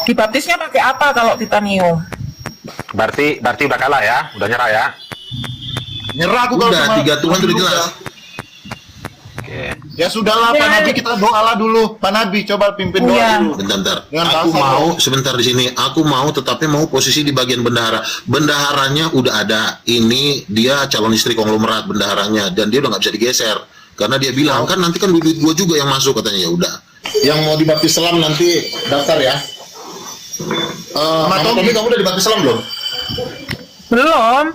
Dibaptisnya pakai apa kalau titanium? Berarti udah kalah ya, udah nyerah ya. Nyerah aku kalau Udah, sama 3 Tuhan sudah jelas. Oke. Ya sudahlah Pak Nabi, kita doalah dulu. Pak Nabi coba pimpin doa Iya. dulu. Bentar. Dengan Aku bahasa mau dong. sebentar di sini. Aku mau tetapi mau posisi di bagian bendahara. Bendaharanya udah ada. Ini dia calon istri konglomerat bendaharanya dan dia udah nggak bisa digeser karena dia bilang kan nanti kan duit gua juga yang masuk katanya. Ya udah. Yang mau dibaptis selam nanti daftar ya. Mama Tommy, kamu udah dibaptis selam belum? Belum.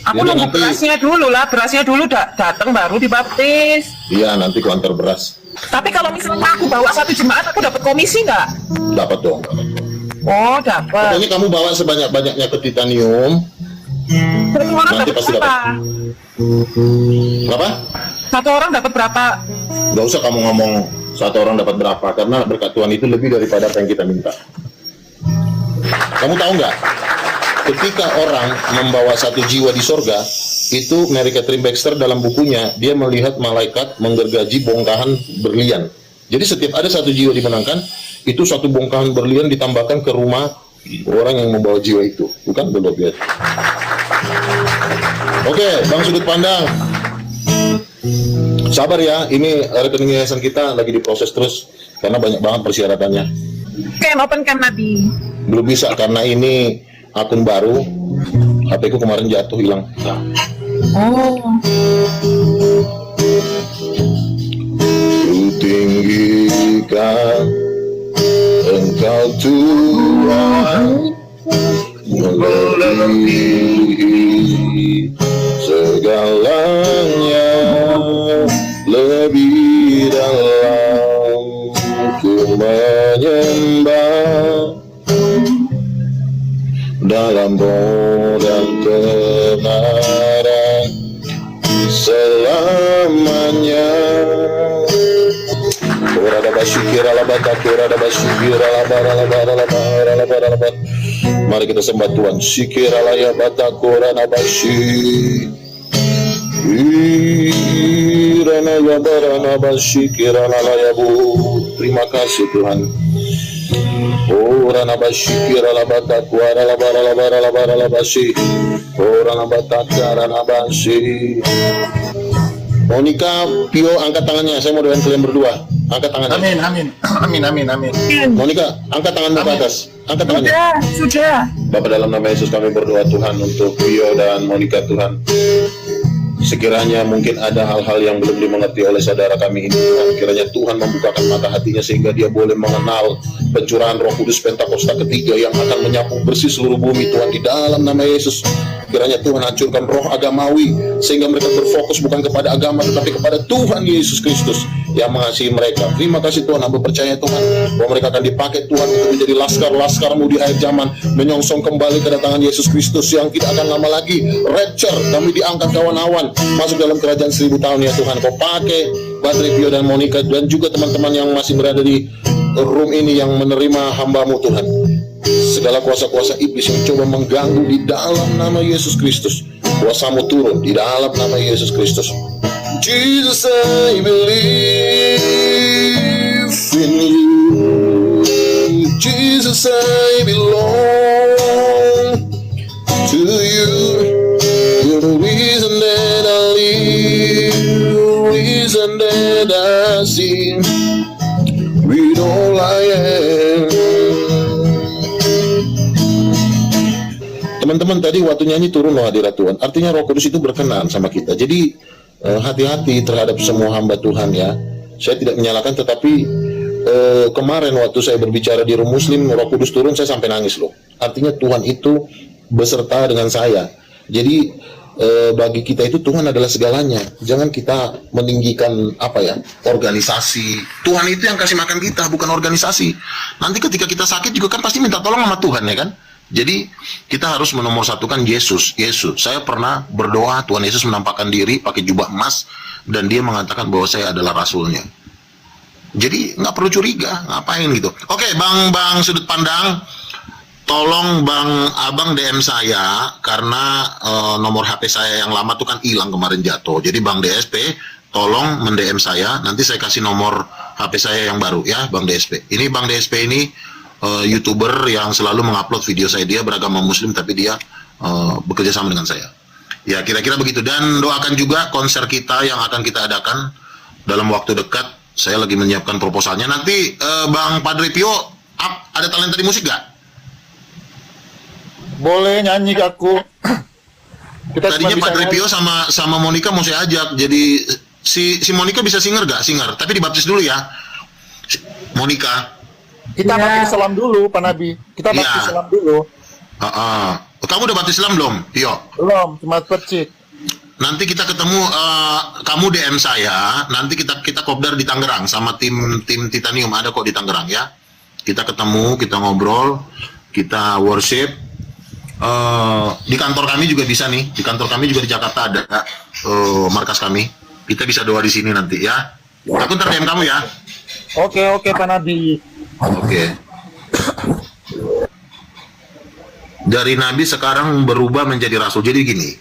Aku Jadi nunggu nanti- berasnya dulu lah. Berasnya dulu datang baru dibaptis. Iya, nanti ku antar beras. Tapi kalau misalnya aku bawa satu jemaat, aku dapat komisi nggak? Dapat dong. Oh, dapat. Pokoknya kamu bawa sebanyak-banyaknya ke titanium. Satu orang Nanti dapat pasti berapa? Berapa? Satu orang dapat berapa? Gak usah kamu ngomong satu orang dapat berapa, karena berkat Tuhan itu lebih daripada apa yang kita minta. Kamu tahu nggak? Ketika orang membawa satu jiwa di sorga, itu Mary Catherine Baxter dalam bukunya, dia melihat malaikat menggergaji bongkahan berlian. Jadi setiap ada satu jiwa dimenangkan, itu satu bongkahan berlian ditambahkan ke rumah orang yang membawa jiwa itu. Bukan belum lihat. Oke, Bang Sudut Pandang. Sabar ya, ini rekening yayasan kita lagi diproses terus karena banyak banget persyaratannya. Open cam Nabi. Belum bisa karena ini akun baru. HP ku kemarin jatuh hilang. Nah, Oh. ku tinggikan Engkau Tuhan melebihi segalanya, lebih dalam ku menyembah dalam roh dan kebenaran selamanya. Ora basyukir ala batakur ada basyukir ala bara. Mari kita sembah Tuhan. Syikir ala ya batakur ana basyik. Irana ya barana basyikir ala ya bu. Terima kasih Tuhan. Ora nabasyikir ala batakur ala bara basyi. Ora nabatakar ana basyi. Monica, Pio, angkat tangannya. Saya mau doain kalian berdua. Angkat tangannya. Amin. Monica, angkat tanganmu ke atas. Angkat tangannya. Sudah. Bapak, dalam nama Yesus kami berdoa Tuhan untuk Pio dan Monica Tuhan. Sekiranya mungkin ada hal-hal yang belum dimengerti oleh saudara kami ini Tuhan. Kiranya Tuhan membukakan mata hatinya sehingga dia boleh mengenal pencurahan Roh Kudus Pentakosta ketiga yang akan menyapu bersih seluruh bumi Tuhan, di dalam nama Yesus. Kiranya Tuhan hancurkan roh agamawi sehingga mereka berfokus bukan kepada agama tetapi kepada Tuhan Yesus Kristus yang mengasihi mereka. Terima kasih Tuhan, hamba percaya Tuhan bahwa mereka akan dipakai Tuhan untuk menjadi laskar-laskarmu di akhir zaman, menyongsong kembali kedatangan Yesus Kristus yang tidak akan lama lagi. Rapture, kami diangkat kawan-kawan masuk dalam kerajaan 1000 tahun ya Tuhan. Kau pakai Badri, Pio dan Monica dan juga teman-teman yang masih berada di room ini yang menerima hambamu Tuhan. Segala kuasa-kuasa iblis yang coba mengganggu di dalam nama Yesus Kristus, kuasamu turun di dalam nama Yesus Kristus. Jesus, I believe in you. Jesus, I belong to you. You're the reason that I live, the reason that I sing, with all I am. Teman-teman, tadi waktu nyanyi turun loh hadirat Tuhan. Artinya Roh Kudus itu berkenan sama kita. Jadi hati-hati terhadap semua hamba Tuhan ya. Saya tidak menyalahkan, tetapi kemarin waktu saya berbicara di Room Muslim, Roh Kudus turun, saya sampai nangis loh. Artinya Tuhan itu beserta dengan saya. Jadi bagi kita itu Tuhan adalah segalanya. Jangan kita meninggikan organisasi. Tuhan itu yang kasih makan kita, bukan organisasi. Nanti ketika kita sakit juga kan pasti minta tolong sama Tuhan ya kan. Jadi kita harus menomorsatukan Yesus. Saya pernah berdoa, Tuhan Yesus menampakkan diri pakai jubah emas dan dia mengatakan bahwa saya adalah rasulnya. Jadi nggak perlu curiga, ngapain gitu. Oke, Bang Sudut Pandang, tolong Abang DM saya karena nomor HP saya yang lama tuh kan hilang kemarin jatuh. Jadi Bang DSP, tolong men-DM saya, nanti saya kasih nomor HP saya yang baru ya, Bang DSP. Ini Bang DSP ini YouTuber yang selalu mengupload video saya. Dia beragama Muslim tapi dia bekerja sama dengan saya. Ya kira-kira begitu. Dan doakan juga konser kita yang akan kita adakan dalam waktu dekat. Saya lagi menyiapkan proposalnya. Nanti Bang Padre Pio ada talenta di musik gak? Boleh nyanyi ke aku. Kita Tadinya cuma bisa Padre nyanyi. Pio sama Monica mau saya ajak. Jadi si Monica bisa singer gak? Singer. Tapi dibaptis dulu ya. Monica. Kita baptis salam dulu, Pak Nabi. Kita baptis Iya. salam dulu. Kamu udah baptis Islam belum, Pio? Belum, cuma percik. Nanti kita ketemu, kamu DM saya. Nanti kita kopdar di Tangerang sama tim Titanium, ada kok di Tangerang ya. Kita ketemu, kita ngobrol, kita worship. Di kantor kami juga bisa nih. Di kantor kami juga di Jakarta ada markas kami. Kita bisa doa di sini nanti ya. Aku ntar DM kamu ya. Oke, Pak Nabi. Oke. Dari nabi sekarang berubah menjadi rasul. Jadi gini,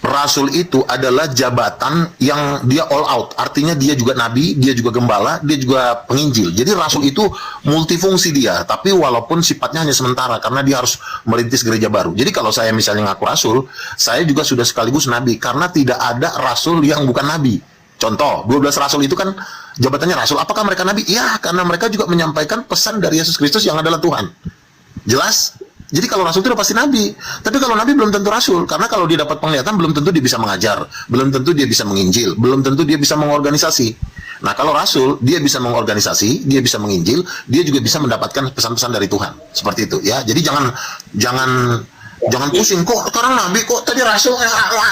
rasul itu adalah jabatan yang dia all out. Artinya dia juga nabi, dia juga gembala, dia juga penginjil. Jadi rasul itu multifungsi dia, tapi walaupun sifatnya hanya sementara karena dia harus merintis gereja baru. Jadi kalau saya misalnya ngaku rasul, saya juga sudah sekaligus nabi karena tidak ada rasul yang bukan nabi. Contoh, 12 rasul itu kan jabatannya rasul. Apakah mereka nabi? Iya, karena mereka juga menyampaikan pesan dari Yesus Kristus yang adalah Tuhan. Jelas? Jadi kalau rasul itu udah pasti nabi. Tapi kalau nabi belum tentu rasul. Karena kalau dia dapat penglihatan, belum tentu dia bisa mengajar. Belum tentu dia bisa menginjil. Belum tentu dia bisa mengorganisasi. Nah kalau rasul, dia bisa mengorganisasi, dia bisa menginjil, dia juga bisa mendapatkan pesan-pesan dari Tuhan. Seperti itu ya. Jadi jangan pusing. Kok sekarang nabi, kok tadi rasul?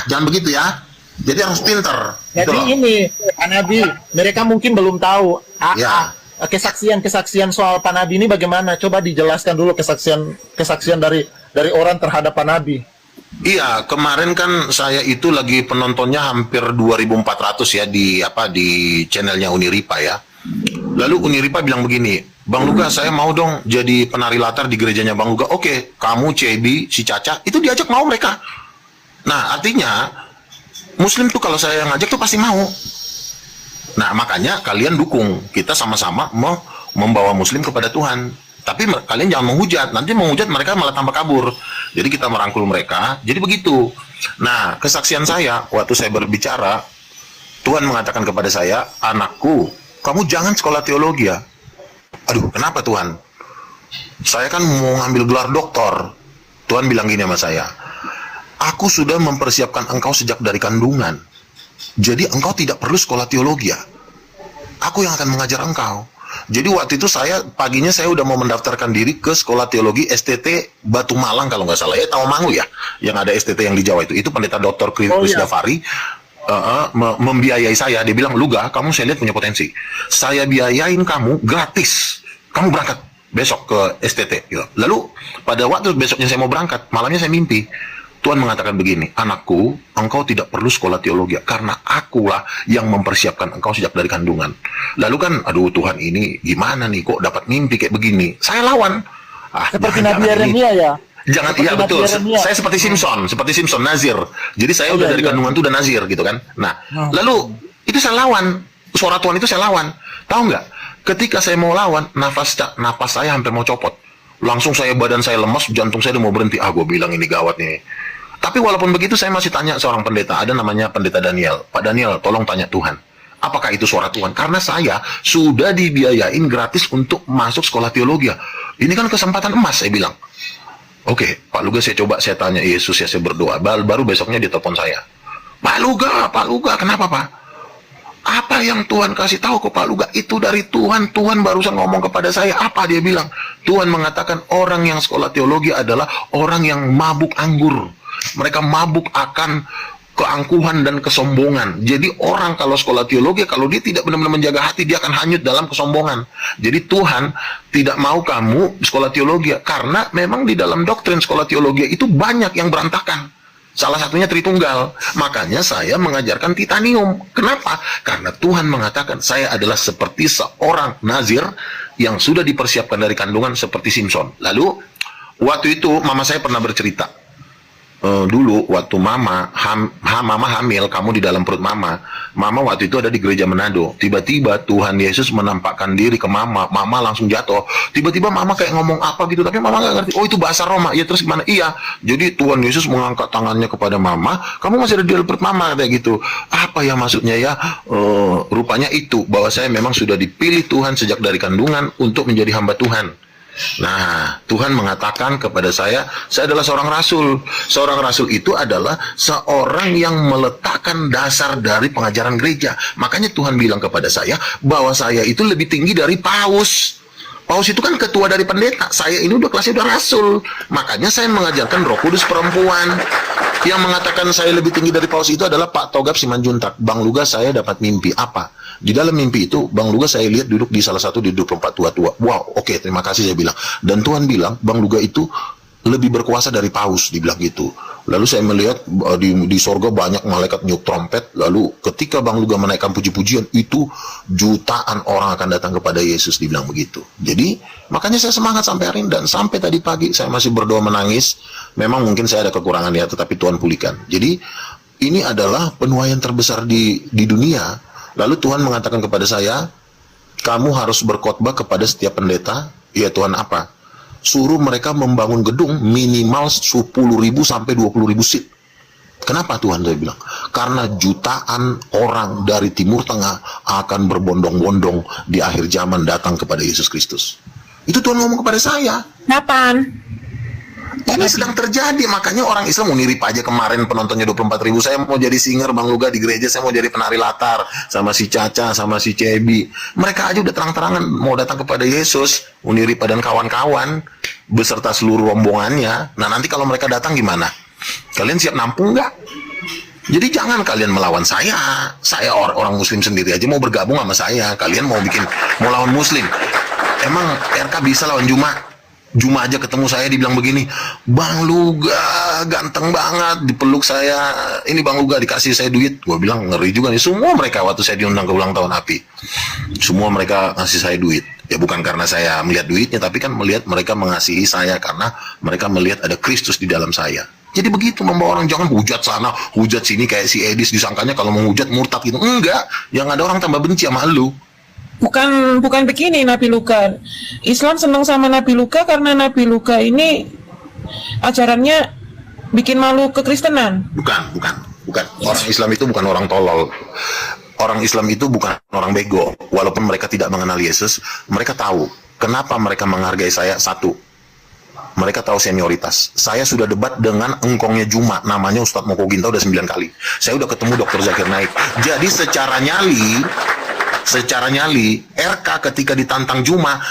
Jangan begitu ya. Jadi harus pinter. Jadi Gitu loh. ini, Pak Nabi, mereka mungkin belum tahu. Ya. Kesaksian soal Pak Nabi ini bagaimana? Coba dijelaskan dulu kesaksian dari orang terhadap Pak Nabi. Iya, kemarin kan saya itu lagi penontonnya hampir 2.400 ya di channelnya Uniripa ya. Lalu Uniripa bilang begini, Bang Luga saya mau dong jadi penari latar di gerejanya Bang Luga. Oke, kamu Cebi, si Caca, itu diajak mau mereka. Nah, artinya Muslim tuh kalau saya ngajak tuh pasti mau. Nah, makanya kalian dukung kita sama-sama membawa Muslim kepada Tuhan. Tapi kalian jangan menghujat. Nanti menghujat mereka malah tambah kabur. Jadi kita merangkul mereka. Jadi begitu. Nah, kesaksian saya waktu saya berbicara, Tuhan mengatakan kepada saya, anakku, kamu jangan sekolah teologi ya. Aduh, kenapa Tuhan? Saya kan mau ngambil gelar doktor. Tuhan bilang gini sama saya, aku sudah mempersiapkan engkau sejak dari kandungan. Jadi engkau tidak perlu sekolah teologi ya. Aku yang akan mengajar engkau. Jadi waktu itu paginya saya udah mau mendaftarkan diri ke sekolah teologi STT Batu Malang kalau nggak salah ya, Tawamangu ya, yang ada STT yang di Jawa itu. Itu pendeta Dr. Chris Davari membiayai saya. Dia bilang, Luga, kamu saya lihat punya potensi. Saya biayain kamu gratis. Kamu berangkat besok ke STT. Gitu. Lalu pada waktu besoknya saya mau berangkat, malamnya saya mimpi. Tuhan mengatakan begini, anakku, engkau tidak perlu sekolah teologi, karena akulah yang mempersiapkan engkau sejak dari kandungan. Lalu kan, aduh Tuhan ini gimana nih, kok dapat mimpi kayak begini? Saya lawan. Seperti Nabi Yeremia ya? Jangan, iya betul. Saya seperti Simpson, Nazir. Jadi saya udah dari kandungan tuh udah Nazir gitu kan. Nah, lalu itu saya lawan. Suara Tuhan itu saya lawan. Tahu nggak? Ketika saya mau lawan, nafas saya hampir mau copot. Langsung badan saya lemas, jantung saya udah mau berhenti. Gue bilang ini gawat nih. Tapi walaupun begitu saya masih tanya seorang pendeta, ada namanya pendeta Daniel. Pak Daniel, tolong tanya Tuhan, apakah itu suara Tuhan? Karena saya sudah dibiayain gratis untuk masuk sekolah teologi. Ini kan kesempatan emas, saya bilang. Oke, Pak Luga saya coba saya tanya Yesus ya, saya berdoa. Baru besoknya dia telepon saya. Pak Luga, kenapa Pak? Apa yang Tuhan kasih tahu ke Pak Luga? Itu dari Tuhan. Tuhan barusan ngomong kepada saya. Apa dia bilang? Tuhan mengatakan orang yang sekolah teologi adalah orang yang mabuk anggur. Mereka mabuk akan keangkuhan dan kesombongan. Jadi orang kalau sekolah teologi, kalau dia tidak benar-benar menjaga hati, dia akan hanyut dalam kesombongan. Jadi Tuhan tidak mau kamu sekolah teologi, karena memang di dalam doktrin sekolah teologi itu banyak yang berantakan. Salah satunya Tritunggal. Makanya saya mengajarkan Titanium. Kenapa? Karena Tuhan mengatakan saya adalah seperti seorang Nazir yang sudah dipersiapkan dari kandungan seperti Simpson. Lalu waktu itu mama saya pernah bercerita. dulu waktu mama hamil, kamu di dalam perut mama waktu itu ada di gereja Manado. Tiba-tiba Tuhan Yesus menampakkan diri ke mama langsung jatuh. Tiba-tiba mama kayak ngomong apa gitu, tapi mama nggak ngerti. Oh, itu bahasa Roma. Ya terus gimana? Iya, jadi Tuhan Yesus mengangkat tangannya kepada mama, kamu masih ada di dalam perut mama, kayak gitu. Apa ya maksudnya ya? Rupanya itu bahwa saya memang sudah dipilih Tuhan sejak dari kandungan untuk menjadi hamba Tuhan. Nah, Tuhan mengatakan kepada saya adalah seorang rasul. Seorang rasul itu adalah seorang yang meletakkan dasar dari pengajaran gereja. Makanya Tuhan bilang kepada saya bahwa saya itu lebih tinggi dari paus. Paus itu kan ketua dari pendeta. Saya ini udah kelasnya udah rasul. Makanya saya mengajarkan Roh Kudus perempuan. Yang mengatakan saya lebih tinggi dari paus itu adalah Pak Togap Simanjuntak. Bang Luga, saya dapat mimpi apa? Di dalam mimpi itu, Bang Luga saya lihat duduk di salah satu di 24 tua-tua. Wow, oke, terima kasih saya bilang. Dan Tuhan bilang, Bang Luga itu lebih berkuasa dari paus, dibilang gitu. Lalu saya melihat di sorga banyak malaikat niup trompet. Lalu ketika Bang Luga menaikkan puji-pujian, itu jutaan orang akan datang kepada Yesus, dibilang begitu. Jadi, makanya saya semangat sampai hari ini. Dan sampai tadi pagi, saya masih berdoa menangis. Memang mungkin saya ada kekurangan ya, tetapi Tuhan pulihkan. Jadi, ini adalah penuaian terbesar di dunia. Lalu Tuhan mengatakan kepada saya, kamu harus berkhotbah kepada setiap pendeta. Ya Tuhan, apa? Suruh mereka membangun gedung minimal 10.000 sampai 20.000 seat. Kenapa Tuhan? Saya bilang, karena jutaan orang dari Timur Tengah akan berbondong-bondong di akhir zaman datang kepada Yesus Kristus. Itu Tuhan ngomong kepada saya. Kapan? Ini sedang terjadi, makanya orang Islam mau nirip aja. Kemarin penontonnya 24.000. Saya mau jadi singer Bang Luga di gereja, saya mau jadi penari latar sama si Caca, sama si Cebi. Mereka aja udah terang-terangan mau datang kepada Yesus, Uniripa dan kawan-kawan beserta seluruh rombongannya. Nah, nanti kalau mereka datang gimana? Kalian siap nampung nggak? Jadi jangan kalian melawan saya. Saya orang Muslim sendiri aja mau bergabung sama saya. Kalian mau lawan Muslim. Emang RK bisa lawan Juma? Juma aja ketemu saya dibilang begini, Bang Luga ganteng banget, dipeluk saya, ini Bang Luga dikasih saya duit. Gue bilang ngeri juga nih. Semua mereka waktu saya diundang ke ulang tahun API, semua mereka ngasih saya duit. Ya bukan karena saya melihat duitnya, tapi kan melihat mereka mengasihi saya karena mereka melihat ada Kristus di dalam saya. Jadi begitu membawa orang, jangan hujat sana, hujat sini kayak si Edis, disangkanya kalau mau hujat murtad gitu. Enggak, yang ada orang tambah benci sama lu. Bukan begini Nabi Luka. Islam senang sama Nabi Luka karena Nabi Luka ini ajarannya bikin malu kekristenan. Bukan. Orang Islam itu bukan orang tolol. Orang Islam itu bukan orang bego. Walaupun mereka tidak mengenal Yesus, mereka tahu kenapa mereka menghargai saya. Satu, mereka tahu senioritas. Saya sudah debat dengan engkongnya Juma, namanya Ustadz Moko Ginta udah 9 kali. Saya udah ketemu Dr. Zakir Naik. Jadi secara nyali, RK ketika ditantang Juma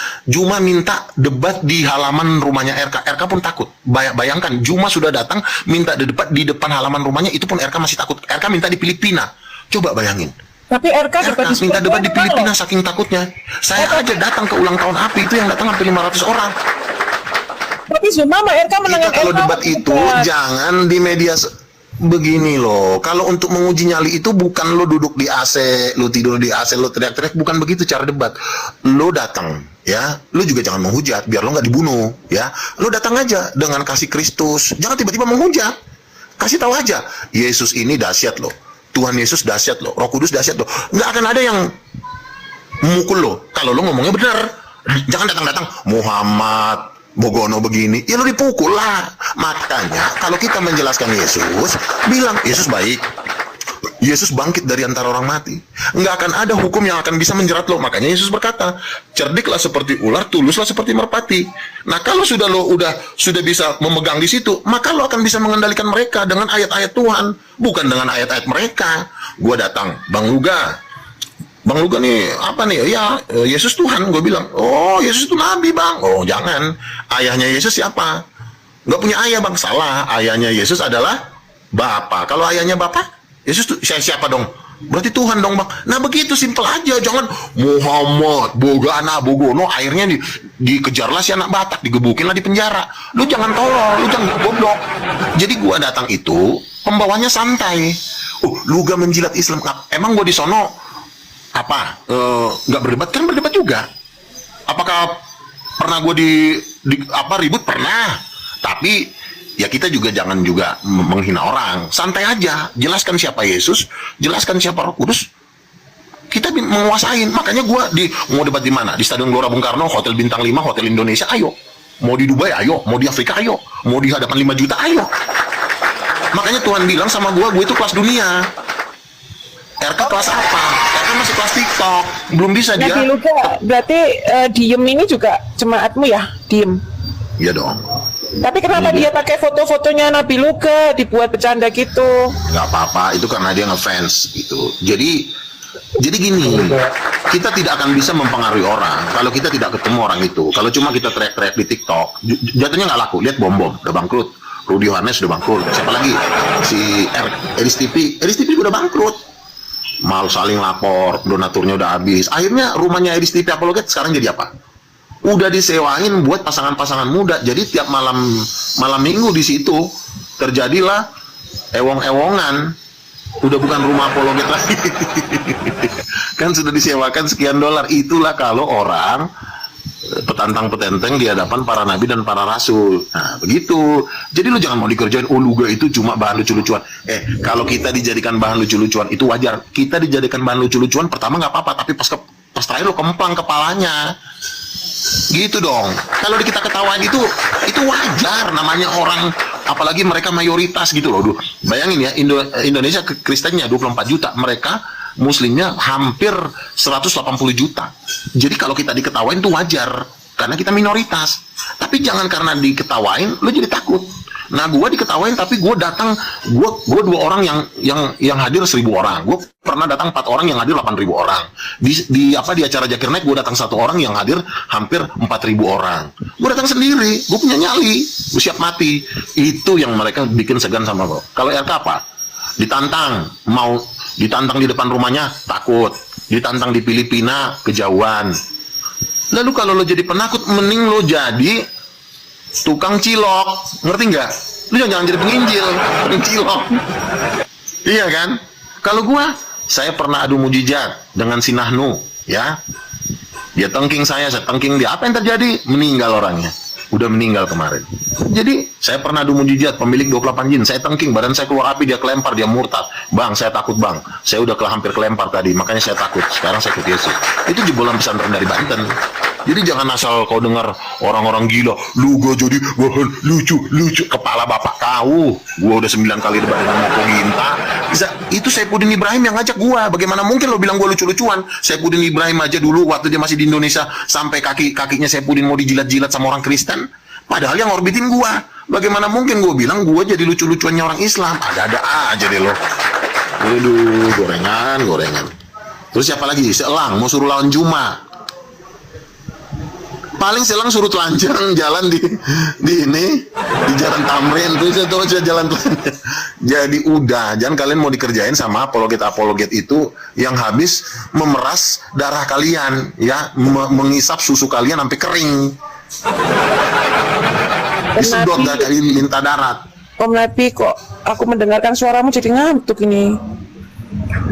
minta debat di halaman rumahnya RK. RK pun takut. Bayangkan, Juma sudah datang minta debat di depan halaman rumahnya, itu pun RK masih takut. RK minta di Filipina. Coba bayangin. Tapi RK minta debat di Filipina saking takutnya. Saya aja datang ke ulang tahun API itu yang datang hampir 500 orang. Tapi Zuma sama RK menangkan Kalau RK debat itu jangan di media begini loh. Kalau untuk menguji nyali itu bukan lo duduk di AC, lo tidur di AC, lo teriak-teriak, bukan begitu cara debat. Lo datang, ya, lo juga jangan menghujat biar lo nggak dibunuh, ya. Lo datang aja dengan kasih Kristus, jangan tiba-tiba menghujat. Kasih tahu aja, Yesus ini dahsyat loh, Tuhan Yesus dahsyat loh, Roh Kudus dahsyat loh. Nggak akan ada yang memukul lo kalau lo ngomongnya benar. Jangan datang-datang Muhammad Bogono begini, ya lu dipukul lah. Makanya kalau kita menjelaskan Yesus, bilang Yesus baik, Yesus bangkit dari antara orang mati, nggak akan ada hukum yang akan bisa menjerat lo. Makanya Yesus berkata, cerdiklah seperti ular, tuluslah seperti merpati. Nah kalau sudah bisa memegang di situ, maka lo akan bisa mengendalikan mereka dengan ayat-ayat Tuhan, bukan dengan ayat-ayat mereka. Gua datang, Bang Luga nih apa nih? Ya Yesus Tuhan. Gue bilang, oh Yesus itu Nabi Bang. Oh jangan, ayahnya Yesus siapa? Nggak punya ayah Bang. Salah, ayahnya Yesus adalah Bapa. Kalau ayahnya Bapa, Yesus tuh siapa dong? Berarti Tuhan dong Bang. Nah begitu, simpel aja. Jangan Muhammad Bogana Bogono, akhirnya dikejarlah si anak Batak, digebukinlah di penjara. Lu jangan tolol, lu jangan goblok. Jadi gue datang itu pembawanya santai. Luga menjilat Islam. Emang gue di sono nggak berdebat? Kan berdebat juga. Apakah pernah gue ribut? Pernah. Tapi ya kita juga jangan juga menghina orang. Santai aja, jelaskan siapa Yesus, jelaskan siapa Roh Kudus. Kita menguasain. Makanya mau debat di mana? Di Stadion Gelora Bung Karno, Hotel Bintang 5, Hotel Indonesia, ayo. Mau di Dubai, ayo. Mau di Afrika, ayo. Mau di hadapan 5 juta, ayo. Makanya Tuhan bilang sama gue itu kelas dunia. RK kelas apa? RK masih kelas TikTok. Belum bisa dia. Nabi Luka, berarti diem ini juga jemaatmu ya? Diem. Iya dong. Tapi kenapa dia pakai foto-fotonya Nabi Luka, dibuat bercanda gitu? Nggak apa-apa, itu karena dia ngefans gitu. Jadi gini, kita tidak akan bisa mempengaruhi orang kalau kita tidak ketemu orang itu. Kalau cuma kita teriak-teriak di TikTok, jatuhnya nggak laku. Lihat Bom udah bangkrut, Rudy Yohanes udah bangkrut. Siapa lagi? Si Eris TV udah bangkrut. Mal saling lapor, donaturnya udah habis. Akhirnya rumahnya Eris TV Apologet sekarang jadi apa? Udah disewain buat pasangan-pasangan muda. Jadi tiap malam minggu di situ terjadilah ewong-ewongan. Udah bukan rumah apologet lagi. Kan sudah disewakan sekian $. Itulah kalau orang petantang-petenteng di hadapan para nabi dan para rasul. Nah, begitu. Jadi lu jangan mau dikerjain, Luga itu cuma bahan lucu-lucuan. Kalau kita dijadikan bahan lucu-lucuan itu wajar. Kita dijadikan bahan lucu-lucuan pertama nggak apa-apa, tapi pas terakhir lu kemplang kepalanya. Gitu dong. Kalau kita ketawain itu wajar, namanya orang, apalagi mereka mayoritas gitu loh. Bayangin ya, Indonesia Kristennya 24 juta, mereka Muslimnya hampir 180 juta. Jadi kalau kita diketawain itu wajar, karena kita minoritas. Tapi jangan karena diketawain lo jadi takut. Nah, gue diketawain tapi gue datang, gue 2 orang yang hadir 1.000 orang. Gue pernah datang 4 orang yang hadir 8.000 orang. Di acara Jakir Naik gue datang 1 orang yang hadir hampir 4.000 orang. Gue datang sendiri, gue punya nyali, gue siap mati. Itu yang mereka bikin segan sama gue. Kalau RK apa? Mau ditantang di depan rumahnya takut, ditantang di Filipina kejauhan. Lalu kalau lo jadi penakut, mending lo jadi tukang cilok, ngerti nggak? Lu jangan jadi penginjil, cilok. Iya kan? Kalau saya pernah adu mujizat dengan si Nahnu, ya. Dia tengking saya tengking dia. Apa yang terjadi? Meninggal orangnya. Udah meninggal kemarin. Jadi, saya pernah adu mujizat, pemilik 28 jin. Saya tengking, badan saya keluar api, dia kelempar, dia murtad. Bang, saya takut bang. Saya udah hampir kelempar tadi, makanya saya takut. Sekarang saya ikut Yesus. Itu jebolan pesantren dari Banten. Jadi jangan asal kau dengar orang-orang gila, lu gak jadi bahan lucu, kepala bapak kau. Gua udah 9 kali debat dengan Moko Ginta. Itu Saifuddin Ibrahim yang ngajak gua. Bagaimana mungkin lo bilang gua lucu-lucuan? Saifuddin Ibrahim aja dulu waktu dia masih di Indonesia sampai kakinya Saifuddin mau dijilat-jilat sama orang Kristen. Padahal yang orbitin gua. Bagaimana mungkin gua bilang gua jadi lucu-lucuannya orang Islam? Ada-ada aja deh lo. Aduh, gorengan. Terus siapa lagi? Seelang mau suruh lawan Juma. Paling Selang suruh telanjang jalan di jalan Tamrin terus jalan telanjang. Jadi udah, jangan kalian mau dikerjain sama apologet itu yang habis memeras darah kalian, ya, mengisap susu kalian sampai kering. Disedot darah kalian minta darat. Om Nabi, kok aku mendengarkan suaramu jadi ngantuk ini.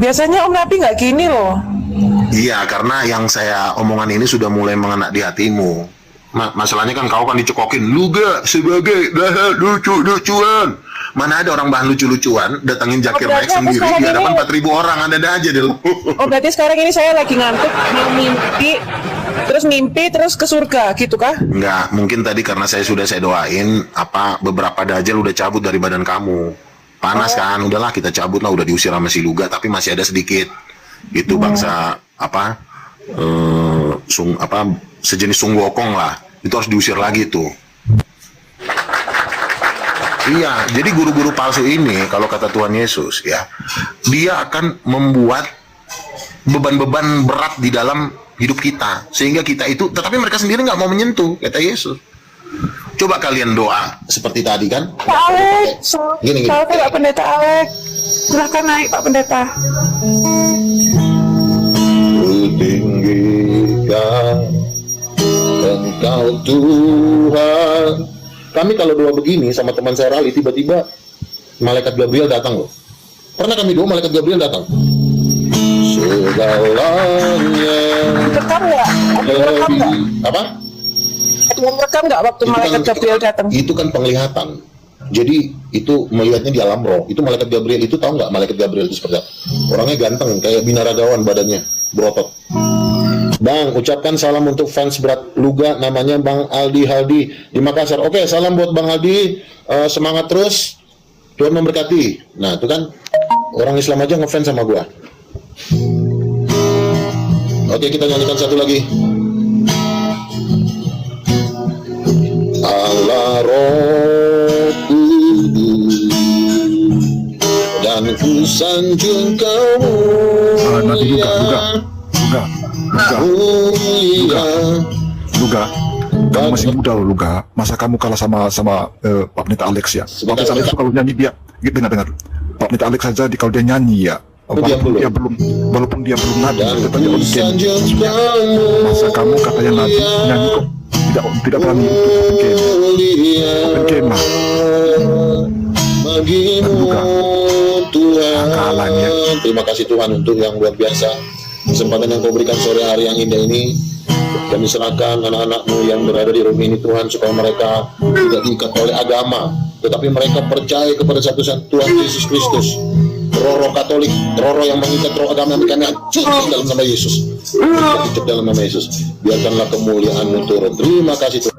Biasanya Om Nabi nggak gini loh. Iya, karena yang saya omongan ini sudah mulai mengena di hatimu. Masalahnya kan kau kan dicekokin, lu gak sebagai lucu-lucuan. Mana ada orang bahan lucu-lucuan datangin Jakir Naik sendiri di hadapan 4.000 orang, ada aja deh lu. Oh, berarti sekarang ini saya lagi ngantuk, mau mimpi terus ke surga gitu kah? Enggak, mungkin tadi karena saya doain beberapa dajjal udah cabut dari badan kamu. Panas kan, udahlah kita cabut lah, udah diusir sama si Luga, tapi masih ada sedikit. Itu bangsa sejenis sunggokong lah, itu harus diusir lagi tuh. Iya, jadi guru-guru palsu ini kalau kata Tuhan Yesus, ya, dia akan membuat beban-beban berat di dalam hidup kita sehingga kita itu, tetapi mereka sendiri nggak mau menyentuh, kata Yesus. Coba kalian doa seperti tadi kan? Pak Alek, gini. Pak Pendeta Alek, silahkan naik Pak Pendeta. Tinggikan Engkau Tuhan. Kami kalau doa begini sama teman saya Rali, tiba-tiba malaikat Gabriel datang loh. Pernah kami doa malaikat Gabriel datang. Segalanya. Rekam nggak? Rekam nggak? Apa? Rekam nggak waktu malaikat Gabriel datang? Itu kan penglihatan. Jadi itu melihatnya di alam roh. Itu malaikat Gabriel itu, tahu nggak malaikat Gabriel itu seperti apa? Orangnya ganteng, kayak binaragawan badannya, berotot. Bang, ucapkan salam untuk fans berat Luga, namanya Bang Aldi Haldi di Makassar. Oke, salam buat Bang Aldi, semangat terus, Tuhan memberkati. Nah, itu kan orang Islam aja ngefans sama gua. Oke, kita nyanyikan satu lagi. Allah Roh Kudus dan ku sanjung kamu Nanti Luga, kamu masih muda loh Luga. Masa kamu kalah sama Pak Pendeta Alex ya? Pak Pendeta Alex itu kalau nyanyi dia, dengar. Pak Pendeta Alex saja kalau dia nyanyi ya, walaupun dia belum nabi, tetap dia open game. Masa kamu katanya nabi nyanyi kok tidak berani untuk open game lah. Luga, kalahnya. Terima kasih Tuhan untuk yang luar biasa kesempatan yang kau berikan sore hari yang indah ini. Kami serahkan anak-anakmu yang berada di rumah ini Tuhan, supaya mereka tidak diikat oleh agama, tetapi mereka percaya kepada satu-satunya Tuhan Yesus Kristus. Roh Katolik, roh yang mengikat roh agama, kami hancurkan dalam nama Yesus. Kita dalam nama Yesus. Biarkanlah kemuliaan-Mu turun. Terima kasih Tuhan.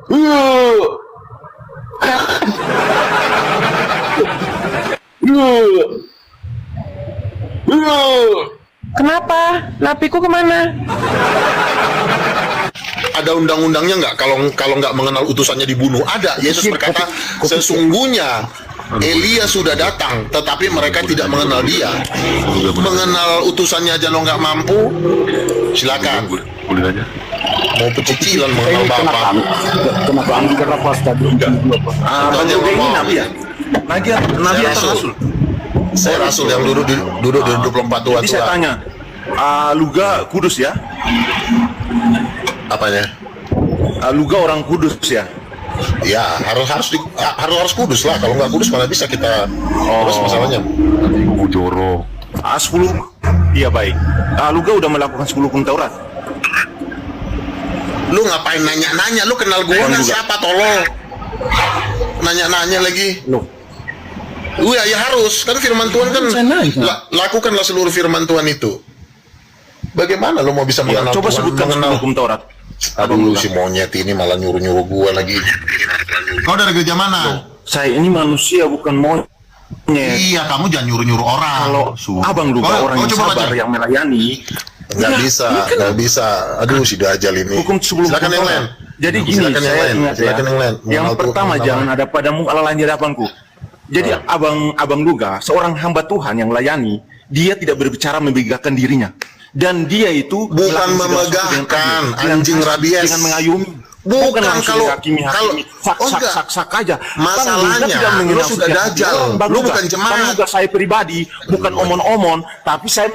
Kenapa? Napiku kemana? Ada undang-undangnya nggak kalau nggak mengenal utusannya dibunuh? Ada. Yesus berkata, sesungguhnya Elia sudah datang, tetapi mereka tidak mengenal dia. Mengenal utusannya aja lo nggak mampu, silakan. Boleh aja. Mau pecicilan mengenal Bapa. Kenapa karena pas tadi Itu aja ini ngomong. nabi ya? Nabi atau rasul? Saya rasul yang duduk di 24 tua. Jadi saya tanya, Luga kudus ya? Apanya? Luga orang kudus ya? Ya harus kudus lah. Kalau nggak kudus mana bisa kita terus masalahnya. Nanti kubu jorok. 10, iya baik. Luga udah melakukan 10 hukum Taurat. Lu ngapain nanya-nanya? Lu kenal gua nggak? Siapa tolol? Nanya-nanya lagi. Ya harus, kan firman Tuhan kan lakukanlah seluruh firman Tuhan itu. Bagaimana lu mau bisa mengenal Coba Tuhan, sebutkan 10 mengenal? hukum Taurat. Aduh, si monyet ini malah nyuruh-nyuruh gua lagi. Kau dari gereja mana? Saya ini manusia bukan monyet. Iya, kamu jangan nyuruh-nyuruh orang. Kalau Abang Luga orang yang coba sabar, baca. yang melayani, Nggak bisa. Aduh, si Dajjal ini. hukum 10 Silakan yang lain. Jadi gini, Silakan yang saya lain. ingat ya. Silakan yang lain. Yang Mengenal pertama, Tuhan, jangan ada padamu Allah lain di hadapanku. Jadi Abang Luga, seorang hamba Tuhan yang melayani, dia tidak berbicara membanggakan dirinya. Dan dia itu bukan melakukan segala sesuatu dengan memegahkan adil, anjing dengan rabies, dengan mengayomi. Bukan langsung kalau dihakimi, enggak. sak aja. Masalahnya, lu sudah dajjal, lu bukan jemaat. Bang Luga, saya pribadi bukan omon-omon, tapi saya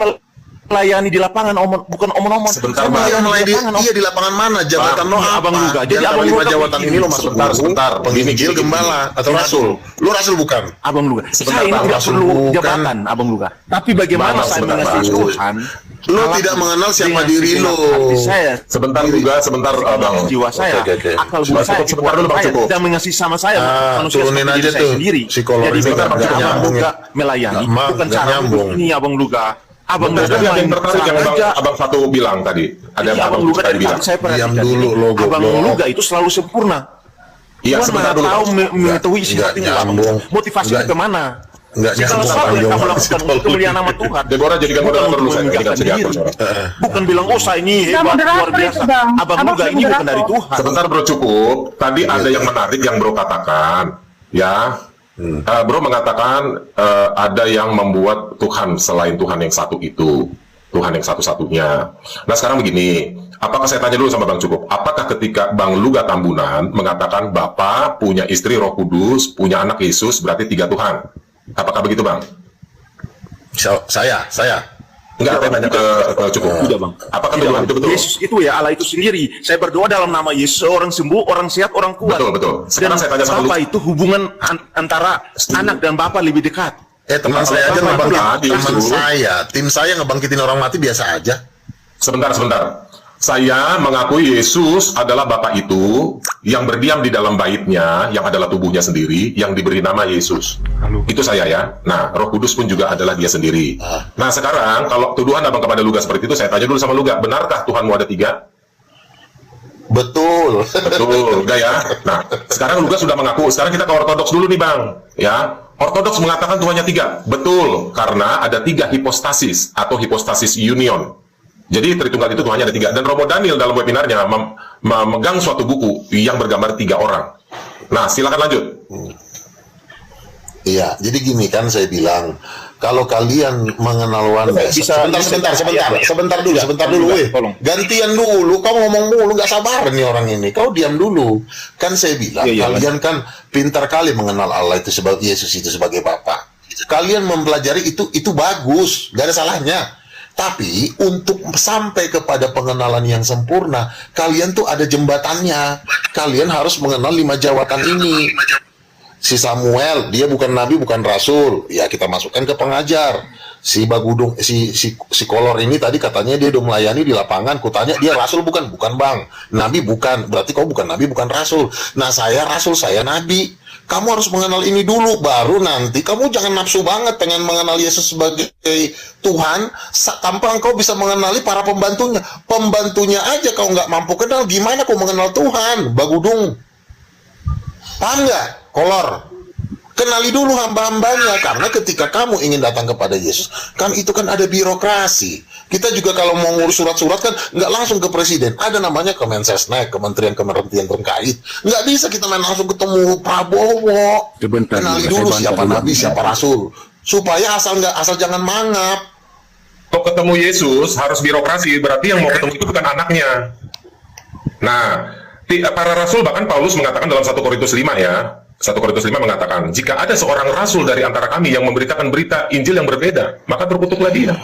melayani di lapangan, bukan omon-omon. Sebentar, Saya Bang. melayani di lapangan. Iya, di lapangan mana? Jabatan lo apa? Abang Luga. Jadi Di antara Abang 5 Luga jabatan ini lo masuk Sebentar. penginjil, gembala atau rasul? Lu rasul bukan? Abang Luga. Sebentar, Saya ini Bang. tidak Rasul perlu bukan. jabatan, Abang Luga. Tapi bagaimana Bang, saya sebentar, mengasihi Bang. Tuhan? Lu tidak mengenal siapa dengan diri segenap lu. hati saya, Sebentar juga, sebentar Bang. jiwa saya, Oke. akal budi saya, Sebentar dulu, Bang, saya, cukup. dan mengasihi sama saya manusia turunin seperti aja diri saya tuh. sendiri. Psikolog Jadi ini sebentar, nggak Abang nyambung Luga ya. melayani, bukan nggak cara nyambung. ini Abang Luga. Abang Luga Tadi ada yang tertarik yang kerja. Abang satu bilang tadi. Ada yang Abang Luga tadi dari bilang. tadi saya perhatikan. Diam dulu, ini. lo, Abang goblok. Luga itu selalu sempurna. Iya, Tuhan sebentar mana dulu. tahu Bang. mengetahui isi Nggak hatinya. nyambung. Motivasinya Nggak- kemana? Nggak Jika nyambung, sesuatu Bang yang kamu Johan. lakukan untuk kemuliaan nama Tuhan, Deborah jadikan bukan moderator untuk dulu, saya. meninggalkan Jadikan diri. sediakan, Bukan bilang, oh saya ini hebat, moderator luar biasa. itu, Bang. Abang Abang Luga jadi ini bukan moderator. dari Tuhan. Sebentar bro, cukup. Tadi ada yang menarik yang bro katakan, ya. Bro mengatakan ada yang membuat Tuhan selain Tuhan yang satu itu, Tuhan yang satu-satunya. Nah sekarang begini, apakah saya tanya dulu sama Bang Cukup, apakah ketika Bang Luga Tambunan mengatakan Bapa punya istri Roh Kudus, punya anak Yesus, berarti 3 Tuhan? Apakah begitu Bang? Saya. Enggak, saya tanya ke Cukup. Tidak, Bang. Apakah Tidak, betul Bang. itu betul? Yesus itu ya Allah itu sendiri. Saya berdoa dalam nama Yesus, orang sembuh, orang sehat, orang kuat. Betul. Sekarang Dan saya tanya sama Bapa itu hubungan antara anak dan Bapa lebih dekat. Teman saya aja Bapak ngebangkitin itu. tim saya ngebangkitin orang mati biasa aja. Sebentar. Saya mengakui Yesus adalah Bapa itu yang berdiam di dalam baitnya, yang adalah tubuhnya sendiri, yang diberi nama Yesus. Itu saya ya. Nah, Roh Kudus pun juga adalah dia sendiri. Nah, sekarang kalau tuduhan abang kepada Luga seperti itu, saya tanya dulu sama Luga, benarkah Tuhanmu ada 3? Betul. Betul, enggak ya? Nah, sekarang Luga sudah mengaku. Sekarang kita ke Ortodoks dulu nih, Bang. Ya, Ortodoks mengatakan Tuhannya 3. Betul, karena ada 3 hipostasis atau hipostasis union. Jadi Tritunggal itu Tuhannya ada 3. Dan Romo Daniel dalam webinarnya memegang suatu buku yang bergambar 3 orang. Nah, silakan lanjut. Iya, jadi gini kan saya bilang, kalau kalian mengenal oneness, sebentar dulu, weh. Gantian dulu, kau ngomong mulu, nggak sabar nih orang ini. Kau diam dulu. Kan saya bilang, kalian kan pintar kali mengenal Allah itu sebagai Yesus itu sebagai Bapa. Kalian mempelajari itu bagus, nggak ada salahnya. Tapi untuk sampai kepada pengenalan yang sempurna, kalian tuh ada jembatannya. Kalian harus mengenal 5 jawatan ini. Si Samuel, dia bukan nabi, bukan rasul. Ya kita masukkan ke pengajar. Si Bagudung, si Kolor ini tadi katanya dia udah melayani di lapangan. Kutanya dia rasul bukan? Bukan bang. Nabi bukan. Berarti kau bukan nabi, bukan rasul. Nah saya rasul, saya nabi. Kamu harus mengenal ini dulu, baru nanti kamu jangan nafsu banget pengen mengenal Yesus sebagai Tuhan tanpa engkau bisa mengenali para pembantunya. Pembantunya aja kau nggak mampu kenal, gimana kau mengenal Tuhan? Bagudung. Paham nggak? Kolor. Kenali dulu hamba-hambanya, karena ketika kamu ingin datang kepada Yesus, kan itu kan ada birokrasi. Kita juga kalau mau ngurus surat-surat kan nggak langsung ke presiden, ada namanya Kemensesnek, kementerian terkait. Nggak bisa kita main langsung ketemu Prabowo. Kenali dulu siapa nabi, siapa rasul, supaya asal jangan mangap. Kok ketemu Yesus harus birokrasi, berarti yang mau ketemu itu bukan anaknya. Nah, para rasul bahkan Paulus mengatakan dalam 1 Korintus 5 ya. 1 Korintus 5 mengatakan, jika ada seorang rasul dari antara kami yang memberitakan berita Injil yang berbeda, maka terkutuklah dia.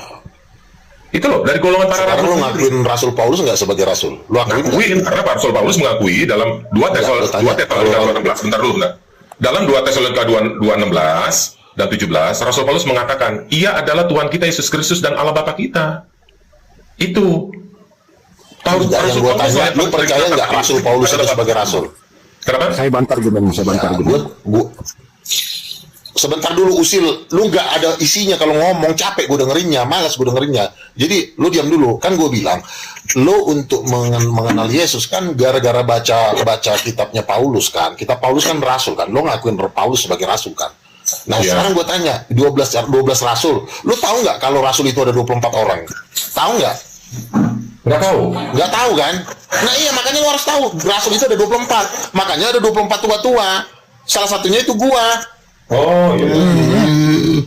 Itu loh, dari golongan para rasul. Lu ngakuin Rasul Paulus nggak sebagai rasul? Lu ngakuin, karena Rasul Paulus mengakui dalam 2 Tesalonika 2:16, bentar dulu enggak. Dalam 2 Tesalonika 2:16 dan 17, Rasul Paulus mengatakan, ia adalah Tuhan kita Yesus Kristus dan Allah Bapa kita. Itu. Yang gua tanya, lu percaya nggak Rasul Paulus itu sebagai rasul? Kenapa? Saya bantar juga, sebentar dulu Usil, lu nggak ada isinya kalau ngomong, capek gue dengerinnya, malas gue dengerinnya. Jadi lu diam dulu, kan gue bilang, lu untuk mengenal Yesus kan gara-gara baca kitabnya Paulus kan, kitab Paulus kan rasul kan, lu ngakuin Paulus sebagai rasul kan. Nah sekarang gue tanya, 12 rasul, lu tahu nggak kalau rasul itu ada 24 orang? Tahu nggak? Nggak tahu. Nggak tahu kan? Nah iya, makanya lu harus tahu, rasul itu ada 24, makanya ada 24 tua-tua, salah satunya itu gua. Oh iya.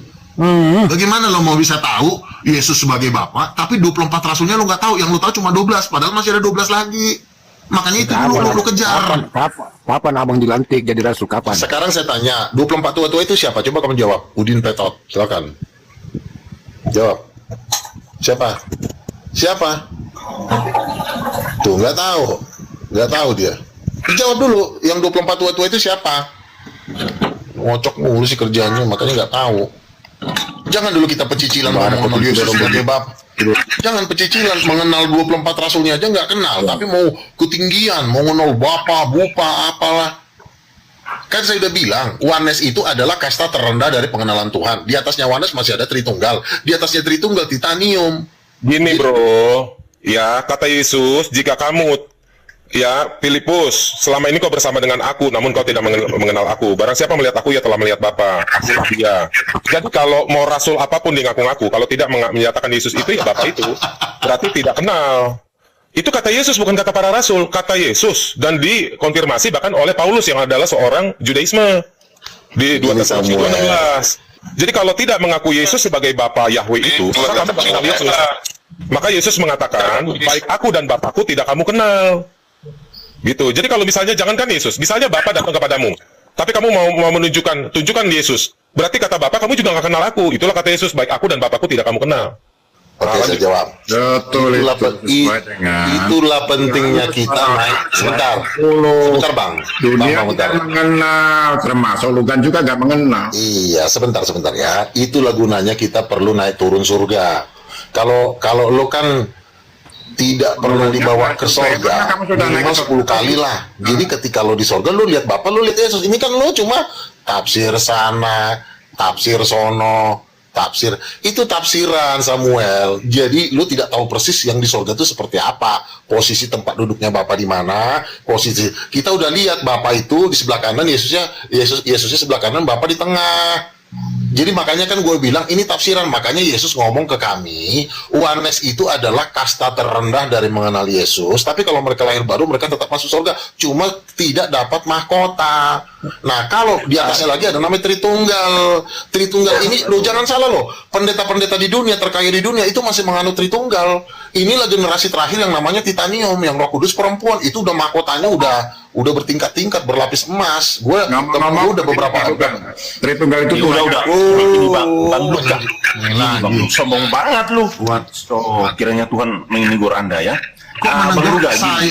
Bagaimana lo mau bisa tahu Yesus sebagai Bapa, tapi 24 rasulnya lo nggak tahu, yang lo tahu cuma 12, padahal masih ada 12 lagi. Makanya itu dulu lo kejar. Kapan abang dilantik jadi rasul, kapan? Sekarang saya tanya, 24 tua-tua itu siapa? Coba kamu jawab. Udin Petot, silakan. Jawab. Siapa? Tuh, nggak tahu dia. Jawab dulu, yang 24 tua-tua itu siapa? Ngocok mulu sih kerjanya, makanya nggak tahu. Jangan dulu kita pecicilan mengenal Yesus sebagai Bapa. Jangan pecicilan mengenal 24 rasulnya aja nggak kenal, tapi mau ketinggian, mau mengenal Bapa, Bupa, apalah. Kan saya udah bilang, oneness itu adalah kasta terendah dari pengenalan Tuhan. Di atasnya oneness masih ada Tritunggal. Di atasnya Tritunggal titanium. Gini bro, ya kata Yesus, jika kamu, ya Filipus, selama ini kau bersama dengan aku, namun kau tidak mengenal aku. Barang siapa melihat aku, ya telah melihat Bapa. Akulah dia. Jadi kalau mau rasul apapun dia ngaku-ngaku, kalau tidak menyatakan Yesus itu, ya Bapa itu, berarti tidak kenal. Itu kata Yesus, bukan kata para rasul, kata Yesus. Dan dikonfirmasi bahkan oleh Paulus yang adalah seorang Judaisme. Di 2 Tesalonika 2:16. Jadi kalau tidak mengaku Yesus sebagai Bapa Yahweh itu, maka kamu mengenal Yesus. Maka Yesus mengatakan, baik aku dan Bapakku tidak kamu kenal. Gitu. Jadi kalau misalnya jangankan Yesus, misalnya Bapa datang kepadamu, tapi kamu mau tunjukkan Yesus. Berarti kata Bapa kamu juga nggak kenal aku. Itulah kata Yesus, baik aku dan Bapakku tidak kamu kenal. Oke, saya jawab. Betul, itulah pentingnya kita naik. Sebentar bang. Dunia kita mengenal, termasuk Lugan juga nggak mengenal. Iya, sebentar ya. Itulah gunanya kita perlu naik turun surga. Kalau lo kan tidak pernah dibawa ke sorga Kamu sudah naik minimal ke 10 kali lah. Jadi ketika lo di sorga lo lihat Bapa, lo lihat Yesus. Ini kan lo cuma tafsir sana, tafsir sono, tafsir itu tafsiran Samuel. Jadi lu tidak tahu persis yang di sorga itu seperti apa, posisi tempat duduknya Bapa di mana, posisi kita udah lihat Bapa itu di sebelah kanan, Yesusnya sebelah kanan, Bapa di tengah. Jadi makanya kan gue bilang ini tafsiran, makanya Yesus ngomong ke kami, oneness itu adalah kasta terendah dari mengenal Yesus, tapi kalau mereka lahir baru mereka tetap masuk surga, cuma tidak dapat mahkota. Nah kalau di atasnya lagi ada namanya Tritunggal. Tritunggal ini, lo jangan salah loh, pendeta-pendeta di dunia, terkaya di dunia itu masih menganut Tritunggal. Inilah generasi terakhir yang namanya Titanium, yang Roh Kudus perempuan, itu udah mahkotanya udah bertingkat-tingkat, berlapis emas. Gue temen gue udah beberapa Tritunggal itu Udah. Ini Bang Luka. Bang, sombong banget lu. So, kiranya Tuhan menegur Anda ya. Bang Luka gini.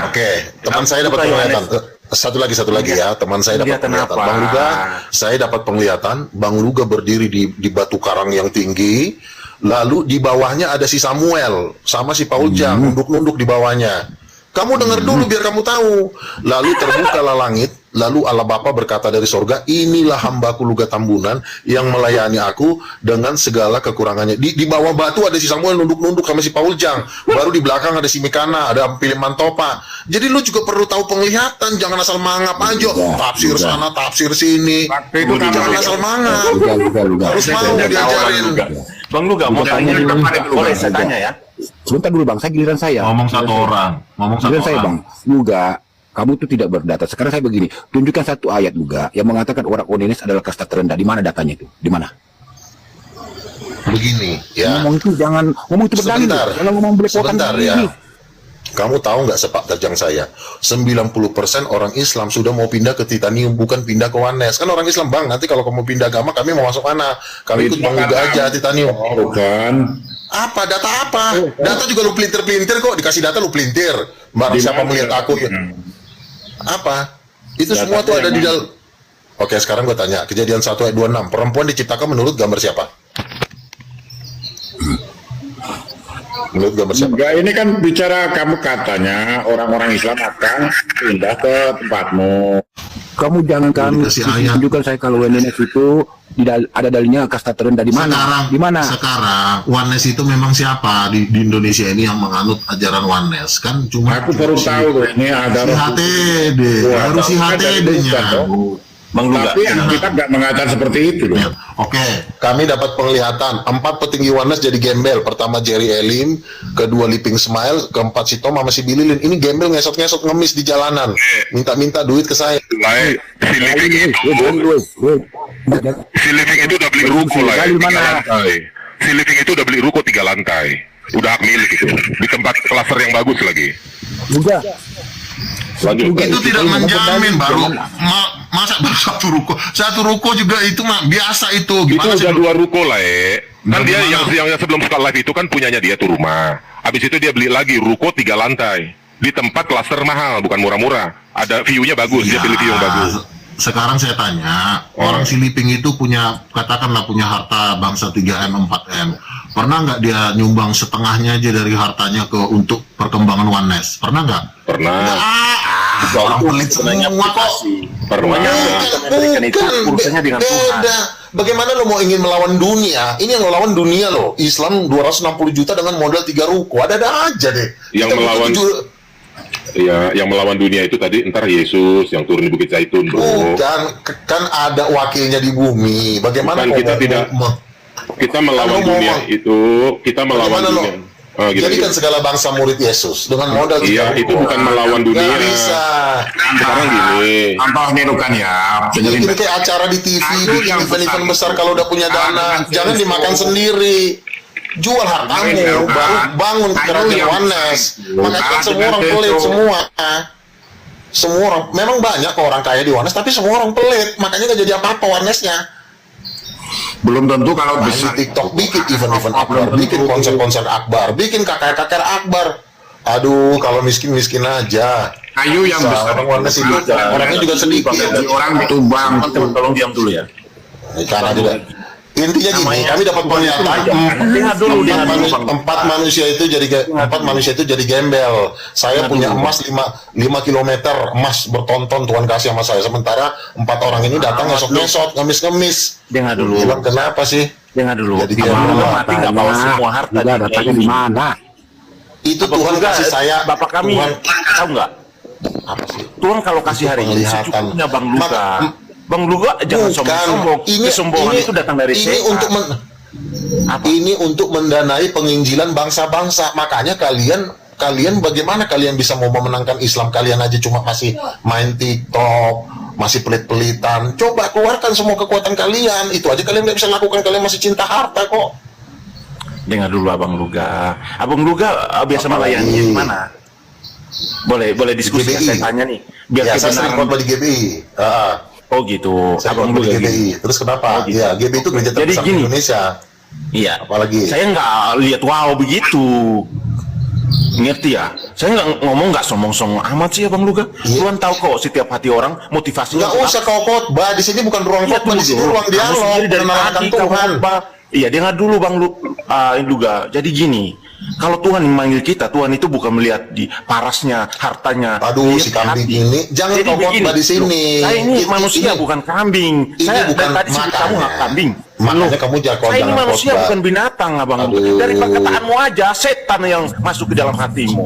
Oke, teman saya dapat penglihatan. Satu lagi ya, teman saya dapat penglihatan. Bang Luga, saya dapat penglihatan. Bang Luga berdiri di batu karang yang tinggi. Lalu di bawahnya ada si Samuel sama si Paul Jang nunduk-nunduk di bawahnya. Kamu dengar dulu biar kamu tahu. Lalu terbukalah langit. Lalu Allah Bapa berkata dari sorga, inilah hambaku Luga Tambunan yang melayani aku dengan segala kekurangannya. Di bawah batu ada si Samuel nunduk-nunduk sama si Paul Jang. Baru di belakang ada si Mikana, ada Piliman Topa. Jadi lu juga perlu tahu penglihatan, jangan asal mangap aja. Tafsir sana, tafsir sini. Jangan asal mangap. Harus mau diajarin. Bang Luga mau tanya dulu. Boleh saya tanya ya? Sebentar dulu Bang, giliran saya. Ngomong satu orang. Giliran saya Bang. Luga, kamu tuh tidak berdata. Sekarang saya begini, tunjukkan satu ayat Luga yang mengatakan orang oneness adalah kasta terendah. Di mana datanya itu? Di mana? Begini ya. Ngomong itu berdalil. Jangan ngomong belepotan Sebentar begini. ya. Kamu tahu nggak sepak terjang saya? 90% orang Islam sudah mau pindah ke Titanium, bukan pindah ke Oneness. Kan orang Islam, Bang, nanti kalau kamu pindah agama, kami mau masuk mana? Kami ikut Bang Luga aja Titanium. bukan. Apa? Data apa? Data juga lu pelintir-pelintir kok. Dikasih data lu pelintir. Barang siapa melihat aku ya. Apa? Itu semua tuh ada di dalam. Oke, sekarang gue tanya. Kejadian 1 ayat 26. Perempuan diciptakan menurut gambar siapa? Menurut gambar siapa? Enggak, ini kan bicara kamu katanya orang-orang Islam akan pindah ke tempatmu. Kamu jangan Dikasih ayat. tunjukkan saya kalau oneness itu tidak ada dalilnya kasta terendah di mana? Di mana? Sekarang Oneness itu memang siapa di Indonesia ini yang menganut ajaran Oneness? Kan cuma Aku baru tahu tuh ini ada si HTD, harus si HTD-nya. Bang Luga. Tapi kita nggak mengatakan seperti itu loh. Oke, kami dapat penglihatan 4 petinggi Oneness jadi gembel. Pertama Jerry Elim, kedua Liping Smile, keempat si Tom sama si Billy Lin. Ini gembel ngesot-ngesot ngemis di jalanan, minta-minta duit ke saya. Si Living itu udah beli ruko lah ya, 3 lantai. Si Living itu udah beli ruko 3 lantai. Udah hak milik itu. Di tempat klaster yang bagus lagi. Luga. Lanjut. Itu tidak menjamin masa baru satu ruko juga itu mah biasa itu. Itu Gimana sih? udah 2 ruko lah ya. Kan dia Bagaimana? yang sebelum suka live itu kan punyanya dia tuh rumah. Habis itu dia beli lagi ruko 3 lantai. Di tempat klaster mahal, bukan murah-murah. Ada view-nya bagus, dia pilih view yang bagus. Sekarang saya tanya, orang si Liping itu punya, katakanlah punya harta bangsa 3M, 4M. Pernah nggak dia nyumbang setengahnya aja dari hartanya untuk perkembangan Oneness? Pernah nggak? Pernah. Orang pelit semua kok. Pernah. Urusannya dengan Tuhan. Beda. Bagaimana lo mau ingin melawan dunia? Ini yang lo lawan dunia lo. Islam 260 juta dengan modal 3 ruko. Ada aja deh. Yang melawan ya, yang melawan dunia itu tadi entar Yesus yang turun di Bukit Zaitun, bro. Bukan, kan ada wakilnya di bumi. Bagaimana Bukan, kita tidak. Kita melawan dunia itu, kita melawan dunia. Jadi kan segala bangsa murid Yesus dengan modal Iya, 3 itu bukan melawan dunia. Nggak bisa. Sekarang gini. Contoh ini kan ya, Ini kayak acara di TV, bikin event-event besar kalau udah punya dana. Jangan dimakan sendiri. Jual hartamu, baru bangun kerajaan Oneness. Makanya kan semua orang pelit, semua orang. Memang banyak kok orang kaya di Oneness, tapi semua orang pelit. Makanya nggak jadi apa-apa Oneness-nya. belum tentu kalau Di besar. TikTok bikin event-event akbar, bikin konser-konser akbar, bikin KKR akbar. Aduh, kalau miskin-miskin aja. Kayu yang besar Orang Oneness itu orangnya juga sedikit. orang tumbang. Tolong diam dulu ya. Karena juga Intinya gini, Namanya kami dapat pernyataan Dengar dulu, dengar dulu, Bang. empat manusia itu jadi gembel. Saya punya emas 5 kilometer emas bertonton Tuhan kasih sama saya. Sementara 4 orang ini datang esok-esok ngemis-ngemis. Dengar dulu. Bilang kenapa sih? Dengar dulu. Jadi Abang gembel. Luga mati nggak bawa semua harta Juga datanya di mana? Itu Apa Tuhan juga, kasih saya. Bapak kami Tuhan, tahu nggak? apa sih? Tuhan kalau kasih hari ini Penglihatan. secukupnya Bang Luga. Maka- Bang Luga jangan Bukan. sombong-sombong. Kesombongan itu datang dari ini setan. untuk Apa? ini untuk mendanai penginjilan bangsa-bangsa. Makanya kalian bagaimana kalian bisa mau memenangkan Islam? Kalian aja cuma masih main TikTok, masih pelit-pelitan. Coba keluarkan semua kekuatan kalian. Itu aja kalian nggak bisa lakukan. Kalian masih cinta harta kok. Dengar dulu Abang Luga. Abang Luga biasa melayani di mana? Boleh diskusi ya, GBI. saya tanya nih. Biar Ya, saya sering kebenaran. khotbah di GBI. Oh gitu. Saya Abang khotbah di Luga gitu. GBI. Terus kenapa? Oh, gitu. Ya, GBI itu gereja Jadi terbesar di gini. Indonesia. Iya. Apalagi? Saya nggak lihat wow begitu. Ngerti ya? Saya ngomong nggak sombong-sombong amat sih Abang Luga. Iya. Tuhan tahu kok setiap hati orang motivasinya. Nggak usah kau khotbah. Di sini bukan ruang Iya, khotbah. Di sini tunggu. ruang Kamu dialog. sendiri dari Mengenalkan tadi kamu Tuhan. khotbah. Iya, dengar dulu Bang Luga. Jadi gini, kalau Tuhan yang manggil kita, Tuhan itu bukan melihat di parasnya, hartanya. Aduh, lihat si kambing hati. ini. Jangan Jadi kau khotbah begini, di sini. loh, saya ini manusia Ini- bukan kambing. Ini Saya bukan dari tadi sebut kamu nggak kambing. Makanya Loh, kamu jangan saya ini manusia khotbah. bukan binatang, Abang Luga. Aduh. Dari perkataanmu aja, setan yang masuk ke dalam hatimu.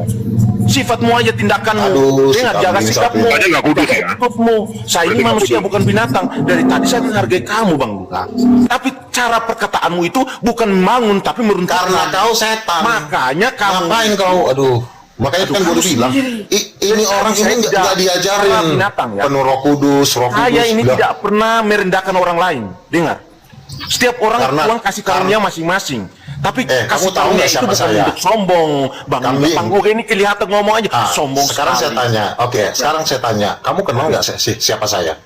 Sifatmu aja, tindakanmu. Aduh, si Dengar, jaga kambing sikapmu. sapi. Aja nggak kudus ya? Hidupmu. Saya ini manusia bukan binatang. Dari tadi saya menghargai kamu Bang Luka. Tapi cara perkataanmu itu bukan membangun tapi meruntuhkan. Karena kau setan. Makanya kamu. Ngapain kau? Aduh. Makanya Aduh, kan gue kamu udah bilang, sendiri. ini orang Saya ini tidak nggak diajarin binatang, ya. penuh Roh Kudus. Saya ini Lah, tidak pernah merendahkan orang lain. Dengar. Setiap orang Karena- Tuhan kasih karunia masing-masing. Tapi kamu kasih tahu karunia nggak itu siapa bukan saya? untuk sombong. Bang Kambing. Luka ini kelihatan ngomong aja sombong sekarang sekali. saya tanya, sekarang saya tanya, kamu kenal nggak siapa saya?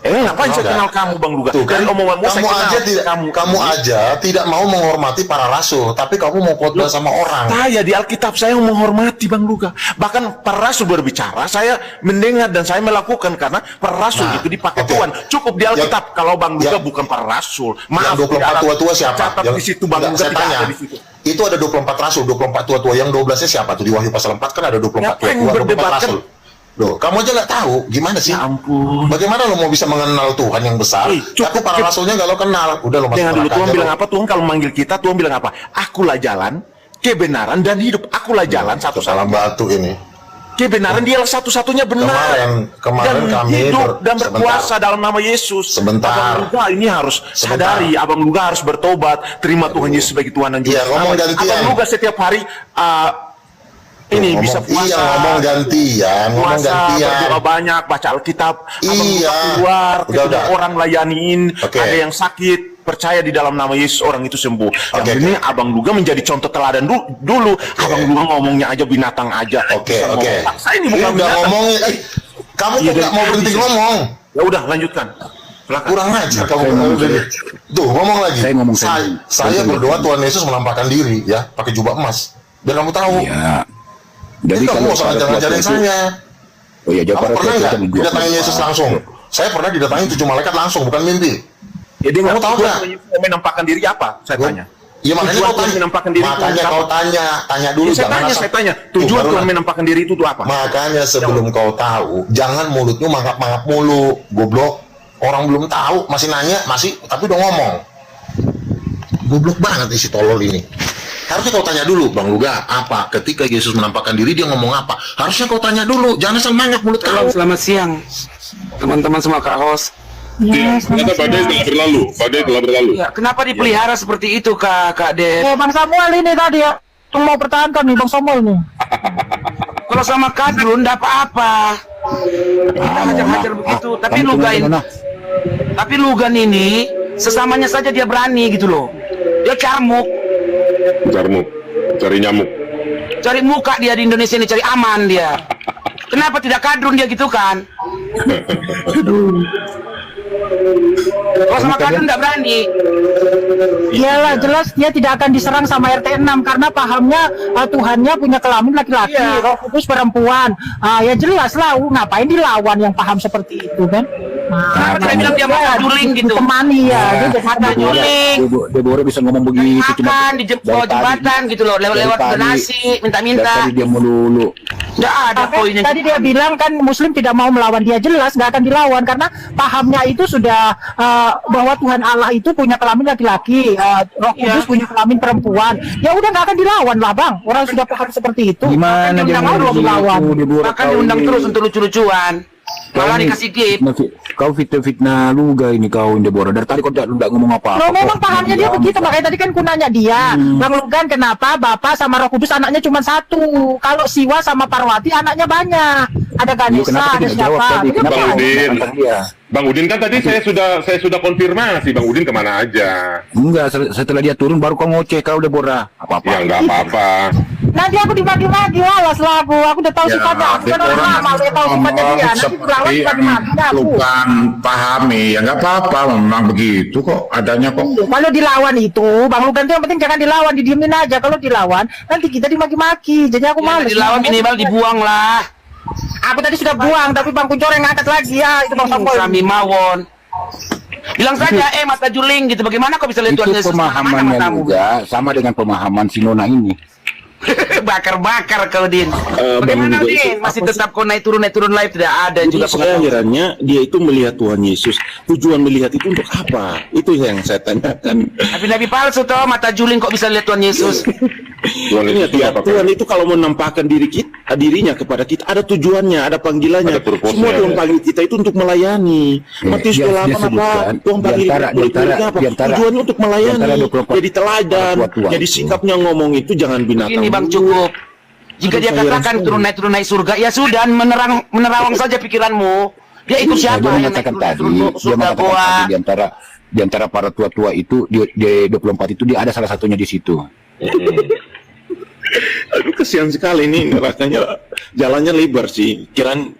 Ngapain saya nggak? kenal kamu Bang Luka? Tuh kan, Dari omonganmu saya kamu kenal aja tidak, kamu aja tidak mau menghormati para rasul, tapi kamu mau khotbah sama orang. Saya di Alkitab saya menghormati Bang Luka. Bahkan para rasul berbicara, saya mendengar dan saya melakukan karena para rasul Nah, itu dipakai oke. Tuhan. Cukup di Alkitab. Kalau Bang Luka bukan para rasul. Maaf, Yang 24 tua-tua siapa? Catat di situ Bang Enggak, Luka saya tidak tanya. ada di situ. Itu ada 24 rasul, 24 tua-tua. Yang 12-nya siapa tuh? Di Wahyu pasal 4 kan ada 24 Ngapain tua-tua, 24 berdebatkan? rasul. Loh, kamu aja nggak tahu gimana sih? Ya ampun. Bagaimana lo mau bisa mengenal Tuhan yang besar, Cukup, tapi para rasulnya nggak lo kenal? Udah lo masuk Dengan dulu neraka Tuhan aja bilang lo. apa? Tuhan kalau manggil kita, Tuhan bilang apa? Akulah jalan, kebenaran dan hidup. Akulah jalan Salam satu-satunya. batu ini. Kebenaran dialah satu-satunya benar. Kemarin dan kami hidup dan berkuasa sebentar. dalam nama Yesus. Sebentar. Abang Luka ini harus Sebentar. sadari, Abang Luka harus bertobat, terima Tuhan Yesus sebagai Tuhan dan Juru Iya, ngomong Selamat. gantian. Abang Luka setiap hari ini bisa puasa. Iya, ngomong gantian, ngomong Puasa, gantian. berdoa banyak, baca Alkitab. Abang Iya. Luka keluar, ketemu Udah. orang layaniin, Oke. ada yang sakit, percaya di dalam nama Yesus, orang itu sembuh. Yang Oke, ini Abang Luka menjadi contoh teladan dulu. Abang Luka ngomongnya aja binatang aja. Oke, Bisa oke. ngomong. Saya ini Ini bukan udah binatang. ngomongin, kamu Iya, kok nggak dari mau tadi berhenti sih. ngomong? Ya udah, lanjutkan. Silakan. Kurang ajar kamu. Saya ngomong Tuh, ngomong lagi. Saya ngomong Saya saya berdoa Tuhan Yesus menampakkan diri ya, pakai jubah emas. Biar kamu tahu. Iya. Jadi kamu nggak usah para ngajar-ngajarin tua-tua itu- saya. Oh iya, Kamu para pernah tua-tua nggak itu dua didatangin puluh. Yesus langsung? Saya pernah didatangin 7 malaikat langsung, bukan mimpi. Ya, dia Kamu nggak tahu Tuhan nggak? menampakkan diri apa? Saya tanya. Iya, makanya Tujuan kau Tuhan tanya. menampakkan diri itu Makanya apa? kau tanya dulu. Ya, saya jangan tanya, asal- saya tanya. Tuh, Tujuan baru Tuhan lah. menampakkan diri itu apa? Makanya sebelum kau tahu, jangan mulutmu mangap-mangap mulu, goblok. Orang belum tahu, masih nanya, tapi udah ngomong. Goblok banget isi tolol ini. Harusnya kau tanya dulu, Bang Luga, apa? Ketika Yesus menampakkan diri, dia ngomong apa? Harusnya kau tanya dulu, jangan asal mangap mulut kau. Selamat siang, teman-teman semua Kak Hos. Iya, ternyata badai telah berlalu. Ya, kenapa dipelihara seperti itu Kak Dev? Bang Samuel ini tadi ya, yang mau pertahankan nih Bang Samuel nih. Kalau sama Kadrun enggak apa-apa. Kita hajar-hajar begitu, tapi Lugan ini sesamanya saja dia berani gitu loh. Dia carmuk, Cari nyamuk. cari muka dia di Indonesia ini, cari aman dia. Kenapa tidak Kadrun dia gitu kan? Kalau sama Kadrun nggak berani. Iyalah, jelas dia tidak akan diserang sama RT 6 karena pahamnya Tuhannya punya kelamin laki-laki, Iya. Roh Kudus perempuan. Ya jelas lah, ngapain dilawan yang paham seperti itu kan? Kenapa saya bilang dia mata juling gitu? Temani ya, dia jadi Mata juling. Deborah bisa ngomong begitu Makan di bawah jembatan gitu loh, lewat donasi, minta-minta. Tadi dia melulu. Nggak ada poinnya. Tadi dia bilang kan Muslim tidak mau melawan, dia jelas nggak akan dilawan karena pahamnya itu sudah bahwa Tuhan Allah itu punya kelamin laki-laki, Roh Kudus punya kelamin perempuan. Ya udah nggak akan dilawan lah bang, orang sudah paham seperti itu. Gimana dia mau melawan? Bahkan diundang terus untuk lucu-lucuan. Malah dikasih gift. Kau fitnah luga ini kau Deborah. Dari tadi kau tidak ngomong apa-apa. Loh, memang pahamnya dia begitu, makanya tadi kan ku nanya dia, Bang Lugan, kenapa Bapak sama Roh Kudus anaknya cuma satu? Kalau Siwa sama Parwati anaknya banyak. Ada Ganesha, ada siapa? Bang Udin kan tadi saya sudah konfirmasi. Bang Udin kemana aja? Enggak, setelah dia turun baru kau ngoceh kau Deborah. Apa-apa. Ya nggak apa-apa. Nanti aku dibagi-bagi, alas lah Bu, aku udah tahu sifatnya, aku kan orang lama, udah tahu sifatnya dia, nanti berlawan dibagi-bagi aku. Bukan pahami, ya nggak apa-apa, memang begitu kok, adanya kok. Kalau dilawan itu, Bang Lugan tuh yang penting jangan dilawan, didiemin aja. Kalau dilawan, nanti kita dimaki-maki, jadi aku males. Dilawan minimal dibuang lah. Aku tadi sudah buang, tapi Bang Kuncor yang ngangkat lagi ya, itu Bang Samuel. Sami Mawon. Bilang saja, mata juling gitu. Bagaimana kau bisa lihat Tuhan Itu Yesus? pemahamannya juga sama dengan pemahaman si Nona ini. Bakar-bakar kau Din. Bagaimana Din? Masih tetap kau naik turun live tidak ada juga saya herannya dia itu melihat Tuhan Yesus. Tujuan melihat itu untuk apa? Itu yang saya tanyakan. Nabi palsu toh, mata juling kok bisa lihat Tuhan Yesus? Tuhan itu kalau menampakkan dirinya kepada kita ada tujuannya, ada panggilannya. Semua Tuhan panggil kita itu untuk melayani. Matius 8 apa? Tuhan panggil kita apa? Tujuannya untuk melayani. Jadi teladan, jadi sikapnya ngomong itu jangan binatang. Ini Bang cukup. Jika dia katakan turun naik surga, ya sudah menerawang saja pikiranmu. Dia ikut siapa Dia yang naik mengatakan tadi, surga goa? di antara para tua-tua itu di 24 itu dia ada salah satunya di situ. Aduh kesian sekali nih, rasanya jalannya lebar sih. Kiraan